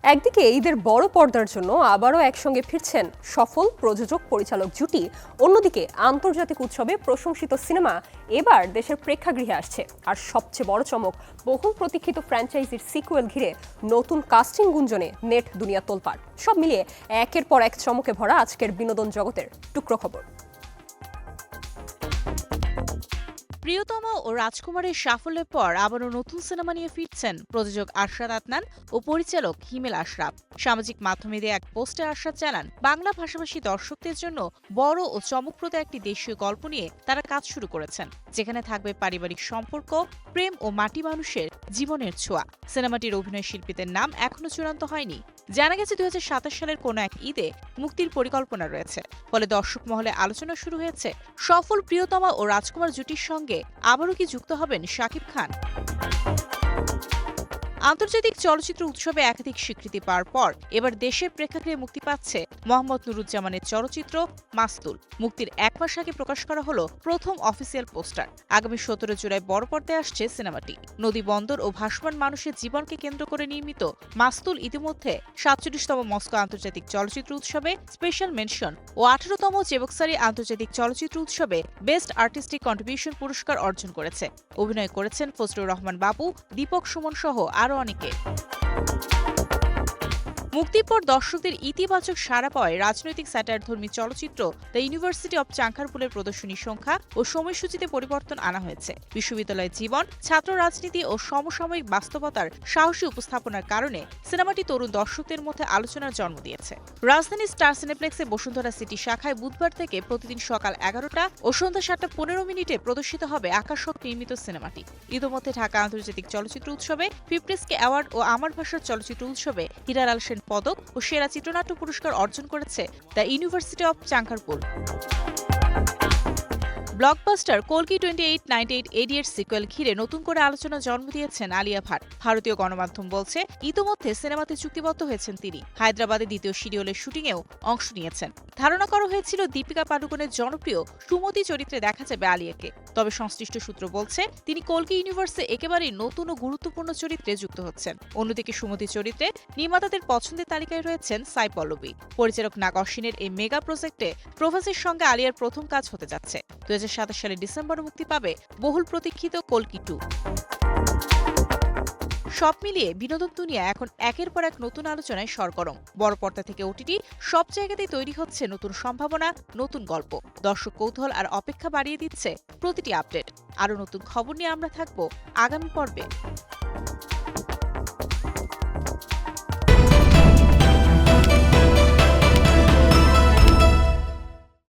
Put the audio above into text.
একদিকে ঈদের বড় পর্দার জন্য আবারও একসঙ্গে ফিরছেন সফল প্রযোজক পরিচালক জুটি, অন্যদিকে আন্তর্জাতিক উৎসবে প্রশংসিত সিনেমা এবার দেশের প্রেক্ষাগৃহে আসছে। আর সবচেয়ে বড় চমক, বহুল প্রতীক্ষিত ফ্র্যাঞ্চাইজির সিকুয়েল ঘিরে নতুন কাস্টিং গুঞ্জনে নেট দুনিয়া তোলপাড়। সব মিলিয়ে একের পর এক চমকে ভরা আজকের বিনোদন জগতের টুকরো খবর। প্রিয়তমা ও রাজকুমারের সাফল্যের পর আবারও নতুন সিনেমা নিয়ে ফিরছেন প্রযোজক আরশাদ আদনান ও পরিচালক হিমেল আশরাফ। সামাজিক মাধ্যমে দিয়ে এক পোস্টে আরশাদ জানান, বাংলা ভাষাভাষী দর্শকদের জন্য বড় ও চমকপ্রদ একটি দেশীয় গল্প নিয়ে তারা কাজ শুরু করেছেন, যেখানে থাকবে পারিবারিক সম্পর্ক, প্রেম ও মাটি মানুষের জীবনের ছোঁয়া। সিনেমাটির অভিনয় শিল্পীদের নাম এখনো চূড়ান্ত হয়নি। জানা গেছে 2027 সালের কোনো এক ঈদে মুক্তির পরিকল্পনা রয়েছে। ফলে দর্শক মহলে আলোচনা শুরু হয়েছে, সফল প্রিয়তমা ও রাজকুমার জুটির সঙ্গে আবারও কি যুক্ত হবেন শাকিব খান। আন্তর্জাতিক চলচ্চিত্র উৎসবে একাধিক স্বীকৃতি পাওয়ার পর এবার দেশের প্রেক্ষাগৃহে মুক্তি পাচ্ছে মোহাম্মদ নুরুজ্জামানের চলচ্চিত্র মাস্তুল। মুক্তির এক মাস আগে প্রকাশ করা হলো প্রথম অফিসিয়াল পোস্টার। আগামী 17 জুলাই বড় পর্দায় আসছে সিনেমাটি। নদী বন্দর ও ভাসমান মানুষের জীবনকে কেন্দ্র করে নির্মিত মাস্তুল ইতিমধ্যে 47তম মস্কো আন্তর্জাতিক চলচ্চিত্র উৎসবে স্পেশাল মেনশন ও 18তম চেবকসারি আন্তর্জাতিক চলচ্চিত্র উৎসবে বেস্ট আর্টিস্টিক কন্ট্রিবিউশন পুরস্কার অর্জন করেছে। অভিনয় করেছেন ফজলুর রহমান বাবু, দীপক সুমন সহ আরও অনেকে। মুক্তির পর দর্শকদের ইতিবাচক সাড়া পাওয়ায় রাজনৈতিক স্যাটায়ারধর্মী চলচ্চিত্র দ্য ইউনিভার্সিটি অব চাঙ্খারপুলের প্রদর্শনীর সংখ্যা ও সময়সূচিতে পরিবর্তন আনা হয়েছে। বিশ্ববিদ্যালয়ের জীবন, ছাত্র রাজনীতি ও সমসাময়িক বাস্তবতার সাহসী উপস্থাপনার কারণে সিনেমাটি তরুণ দর্শকদের মধ্যে আলোচনার জন্ম দিয়েছে। রাজধানীর স্টার সিনেপ্লেক্সে বসুন্ধরা সিটি শাখায় বুধবার থেকে প্রতিদিন সকাল 11টা ও সন্ধ্যা 7:15 প্রদর্শিত হবে আকাশ হক নির্মিত সিনেমাটি। ইতোমধ্যে ঢাকা আন্তর্জাতিক চলচ্চিত্র উৎসবে পিপলিসকে অ্যাওয়ার্ড ও আমার ভাষার চলচ্চিত্র উৎসবে হিরালাল সেন পদক ও সেরা চিত্রনাট্য পুরস্কার অর্জন করেছে the university of Chankharpul. Blockbuster কল্কি 2898 AD এর সিকুয়েল ঘিরে নতুন করে আলোচনা জন্ম দিয়েছেন আলিয়া ভাট। ভারতীয় গণমাধ্যম বলছে, ইতোমধ্যে সিনেমাতে চুক্তিবদ্ধ হয়েছেন তিনি। হায়দ্রাবাদে দ্বিতীয় শিডিউলের শুটিংয়েও অংশ নিয়েছেন। ধারণা করা হয়েছিল দীপিকা পাডুকোনের জনপ্রিয় সুমতি চরিত্রে দেখা যাবে আলিয়াকে। তবে সংশ্লিষ্ট সূত্র বলছে, তিনি কল্কি ইউনিভার্সে একেবারেই নতুন ও গুরুত্বপূর্ণ চরিত্রে যুক্ত হচ্ছেন। অন্যদিকে সুমতি চরিত্রে নির্মাতাদের পছন্দের তালিকায় রয়েছেন সাই পল্লবী। পরিচালক নাগ অশ্বিনের এই মেগা প্রজেক্টে প্রভাসের সঙ্গে আলিয়ার প্রথম কাজ হতে যাচ্ছে। 2027 সালের ডিসেম্বরে মুক্তি পাবে বহুল প্রতীক্ষিত কল্কি 2। সব মিলিয়ে বিনোদন দুনিয়া এখন একের পর এক নতুন আলোচনায় সরগরম। বড় পর্দা থেকে ওটিটি সব জায়গাতেই তৈরি হচ্ছে নতুন সম্ভাবনা, নতুন গল্প। দর্শক কৌতূহল আর অপেক্ষা বাড়িয়ে দিচ্ছে প্রতিটি আপডেট। আরও নতুন খবর নিয়ে আমরা থাকবো আগামী পর্বে।